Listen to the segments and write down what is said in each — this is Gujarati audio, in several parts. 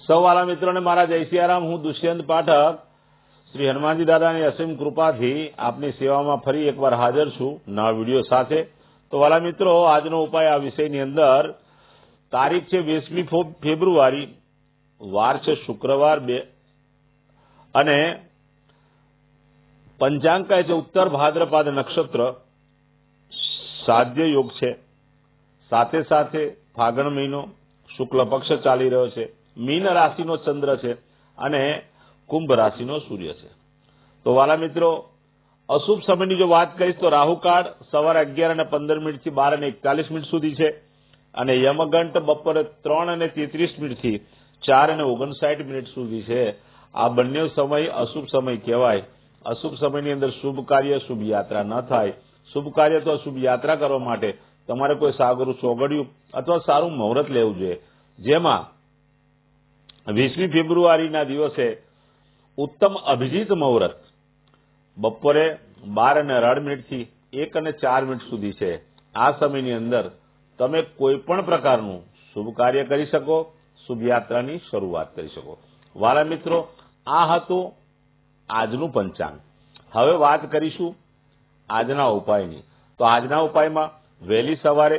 સૌ વાલા મિત્રોને મારા જય સિયારામ। હું દુષ્યંત પાઠક શ્રી હનુમાનજી દાદાની અસીમ કૃપાથી આપની સેવામાં ફરી એકવાર હાજર છું નવા વિડીયો સાથે। તો વાલા મિત્રો, આજનો ઉપાય આ વિષયની અંદર તારીખ છે 20મી ફેબ્રુઆરી, વાર છે શુક્રવાર અને પંચાંગ કહે છે ઉત્તર ભાદ્રપદ નક્ષત્ર, સાધ્ય યોગ છે। સાથે સાથે ફાગણ મહિનો શુક્લ પક્ષ ચાલી રહ્યો છે। મીન રાશિનો ચંદ્ર છે અને કુંભ રાશિનો સૂર્ય છે। તો વાલા મિત્રો, અશુભ સમયની જો વાત કરીશ તો રાહુકાળ સવારે 11:15 થી 12:41 સુધી છે અને યમઘંટ બપોરે 3:33 થી 4:59 સુધી છે। આ બંને સમય અશુભ સમય કહેવાય। અશુભ સમયની અંદર શુભ કાર્ય, શુભ યાત્રા ન થાય। શુભ કાર્ય તો શુભ યાત્રા કરવા માટે તમારે કોઈ સાગરું ચોગડિયું અથવા સારું મુહૂર્ત લેવું જોઈએ, જેમાં 20મી ફેબ્રુઆરીના દિવસે ઉત્તમ અભિજીત મુહૂર્ત બપોરે 12:18 થી 1:04 સુધી છે। આ સમયની અંદર તમે કોઈ પણ પ્રકારનું શુભ કાર્ય કરી શકો, શુભ યાત્રાની શરૂઆત કરી શકો। વાલા મિત્રો, આ હતું આજનું પંચાંગ। હવે વાત કરીશું આજના ઉપાયની। તો આજના ઉપાયમાં વહેલી સવારે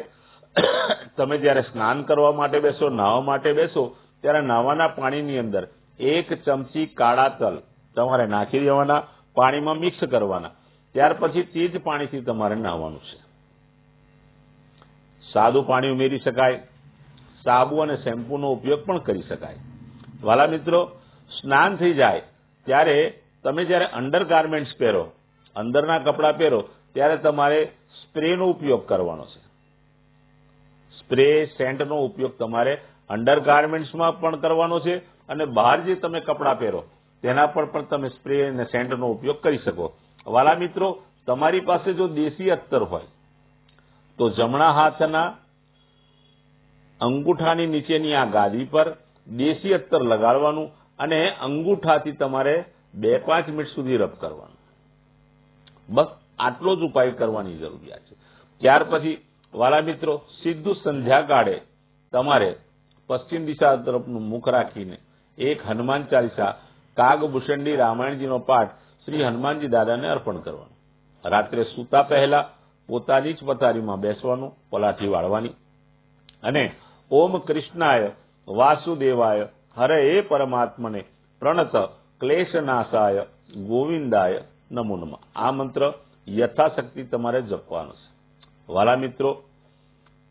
તમે જ્યારે સ્નાન કરવા માટે બેસો, નાહવા માટે બેસો, ત્યારે નાવાના પાણીની અંદર 1 ચમચી કાળા તલ તમારે નાખી દેવાના, પાણીમાં મિક્સ કરવાના। ત્યાર પછી તે જ પાણીથી તમારે નાહવાનું છે। સાદું પાણી ઉમેરી શકાય, સાબુ અને શેમ્પૂનો ઉપયોગ પણ કરી શકાય। વાલા મિત્રો, સ્નાન થઈ જાય ત્યારે તમે જ્યારે અંડરગાર્મેન્ટ્સ પહેરો, અંદરના કપડાં પહેરો, ત્યારે તમારે સ્પ્રેનો ઉપયોગ કરવાનો છે। સ્પ્રે સેન્ટનો ઉપયોગ તમારે અંડરગાર્મેન્ટ્સમાં પણ કરવાનો છે અને બહાર જે તમે કપડાં પહેરો તેના પર પણ તમે સ્પ્રે અને સેન્ટનો ઉપયોગ કરી શકો। વાલા મિત્રો, તમારી પાસે જો દેશી અત્તર હોય તો જમણા હાથના અંગૂઠાની નીચેની આ ગાદી પર દેશી અત્તર લગાડવાનું અને અંગૂઠાથી તમારે 2-5 મિનિટ સુધી રબ કરવાનું। બસ આટલો જ ઉપાય કરવાની જરૂરિયાત છે। ત્યાર પછી વાલા મિત્રો, સીધું સંધ્યાકાળે તમારે પશ્ચિમ દિશા તરફનું મુખ રાખીને એક હનુમાન ચાલીસા, કાગભૂષણડી રામાયણજીનો પાઠ શ્રી હનુમાનજી દાદાને અર્પણ કરવાનો। રાત્રે સૂતા પહેલા પોતાની જ પથારીમાં બેસવાનું, પલાઠી વાળવાની અને ઓમ કૃષ્ણાય વાસુદેવાય હરે પરમાત્મને પ્રણત ક્લેશનાશાય ગોવિંદાય નમો નમઃ, આ મંત્ર યથાશક્તિ તમારે જપવાનો છે। વાલા મિત્રો,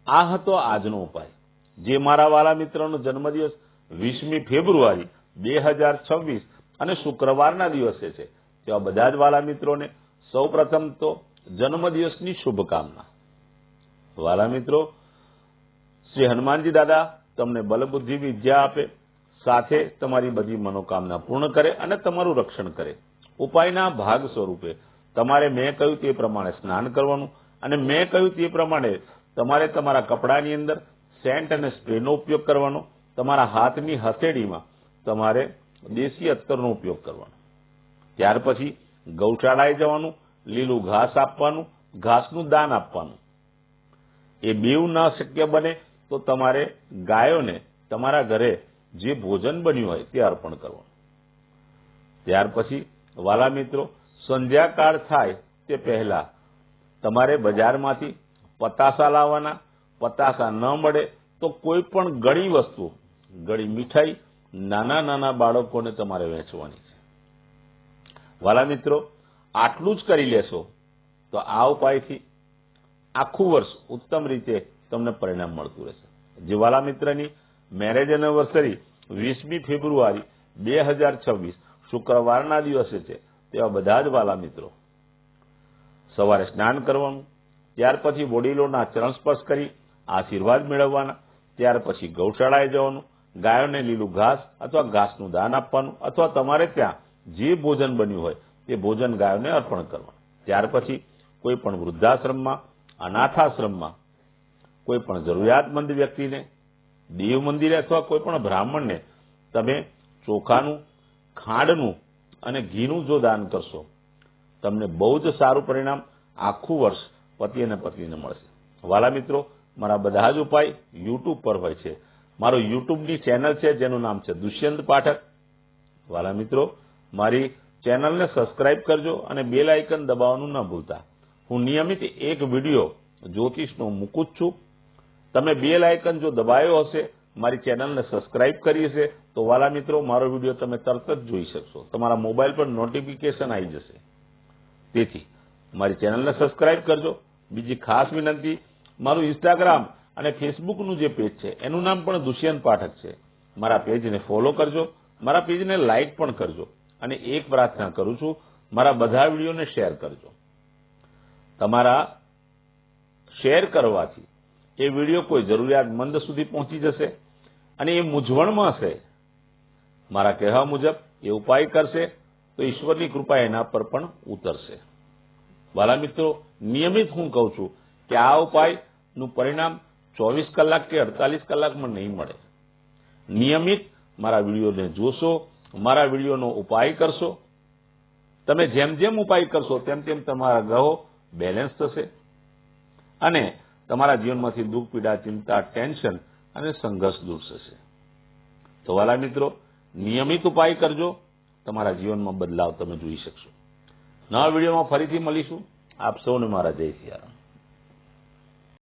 આ હતો આજનો ઉપાય। જે મારા વાલા મિત્રનો જન્મદિવસ 20મી ફેબ્રુઆરી 2026 અને શુક્રવારના દિવસે છે, તેવા બધા જ વાલા મિત્રોને સૌપ્રથમ તો જન્મદિવસની શુભકામના। વાલા મિત્રો, શ્રી હનુમાનજી દાદા તમને બલબુદ્ધિ વિદ્યા આપે, સાથે તમારી બધી મનોકામના પૂર્ણ કરે અને તમારું રક્ષણ કરે। ઉપાયના ભાગ સ્વરૂપે તમારે મેં કહ્યું તે પ્રમાણે સ્નાન કરવાનું અને મેં કહ્યું તે પ્રમાણે તમારે તમારા કપડાની અંદર સેન્ટ અને સ્પ્રેનો ઉપયોગ કરવાનો। તમારા હાથની હથેળીમાં તમારે દેશી અત્તરનો ઉપયોગ કરવાનો। ત્યાર પછી ગૌશાળાએ જવાનું, લીલું ઘાસ આપવાનું, ઘાસનું દાન આપવાનું। એ બેઉ ન શક્ય બને તો તમારે ગાયોને તમારા ઘરે જે ભોજન બન્યું હોય તે અર્પણ કરવાનું। ત્યાર પછી વાલા મિત્રો, સંધ્યાકાળ થાય તે પહેલા તમારે બજારમાંથી પતાસા લાવવાના। પતાસા ન મળે તો કોઈ પણ ગળી વસ્તુ, ગળી મીઠાઈ નાના નાના બાળકોને તમારે વહેંચવાની છે। વાલા મિત્રો, આટલું જ કરી લેશો તો આ ઉપાયથી આખું વર્ષ ઉત્તમ રીતે તમને પરિણામ મળતું રહેશે। જે વાલા મિત્રની મેરેજ એનિવર્સરી 20મી ફેબ્રુઆરી 2026 શુક્રવારના દિવસે છે, તેવા બધા જ વાલા મિત્રો સવારે સ્નાન કરવાનું, ત્યાર પછી વડીલોના ચરણ સ્પર્શ કરી આશીર્વાદ મેળવવાના। ત્યાર પછી ગૌશાળાએ જવાનું, ગાયોને લીલું ઘાસ અથવા ઘાસનું દાન આપવાનું અથવા તમારે ત્યાં જે ભોજન બન્યું હોય તે ભોજન ગાયોને અર્પણ કરવાનું। ત્યાર પછી કોઈ પણ વૃદ્ધાશ્રમમાં, અનાથાશ્રમમાં કોઈ પણ જરૂરિયાતમંદ વ્યક્તિને, દેવ મંદિરે અથવા કોઈ પણ બ્રાહ્મણને તમે ચોખાનું, ખાંડનું અને ઘીનું જો દાન કરશો, તમને બહુ જ સારું પરિણામ આખું વર્ષ પતિ અને પત્નીને મળશે। વાલા મિત્રો, મારા બધા જ ઉપાય યુટ્યુબ પર હોય છે મારો યુટ્યુબની ચેનલ છે જેનું નામ છે દુષ્યંત પાઠક. વાલા મિત્રો, મારી ચેનલને સબસ્ક્રાઇબ કરજો અને બેલ આઇકન દબાવવાનું ન ભૂલતા. હું નિયમિત એક વિડીયો જ્યોતિષનો મૂકું જ છું. તમે બેલ આઇકન જો દબાયો હશે, મારી ચેનલને સબસ્ક્રાઇબ કરી હશે, તો વાલા મિત્રો મારો વિડીયો તમે તરત જ જોઈ શકશો. તમારા મોબાઈલ પર નોટિફિકેશન આવી જશે. તેથી મારી ચેનલને સબસ્ક્રાઇબ કરજો. બીજી ખાસ વિનંતી, મારું ઇન્સ્ટાગ્રામ અને ફેસબુકનું જે પેજ છે એનું નામ પણ દુષ્યંત પાઠક છે. મારા પેજને ફોલો કરજો, મારા પેજને લાઇક પણ કરજો અને એક પ્રાર્થના કરું છું, મારા બધા વિડીયોને શેર કરજો. તમારા શેર કરવાથી એ વિડીયો કોઈ જરૂરિયાતમંદ સુધી પહોંચી જશે અને એ મૂંઝવણમાં હશે, મારા કહેવા મુજબ એ ઉપાય કરશે તો ઈશ્વરની કૃપા એના પર પણ ઉતરશે. વાલા મિત્રો, નિયમિત હું કહું છું કે આ ઉપાયનું પરિણામ 24 કલાક કે 48 કલાકમાં નહીં મળે. નિયમિત મારા વિડીયોને જોશો, મારા વિડીયોનો ઉપાય કરશો. તમે જેમ જેમ ઉપાય કરશો તેમ તેમ તમારા ગ્રહો બેલેન્સ થશે અને તમારા જીવનમાંથી દુઃખ, પીડા, ચિંતા, ટેન્શન અને સંઘર્ષ દૂર થશે. તો વાલા મિત્રો, નિયમિત ઉપાય કરજો, તમારા જીવનમાં બદલાવ તમે જોઈ શકશો. નવા વિડીયોમાં ફરીથી મળીશું. આપ સૌને મારા જય સિયારામ.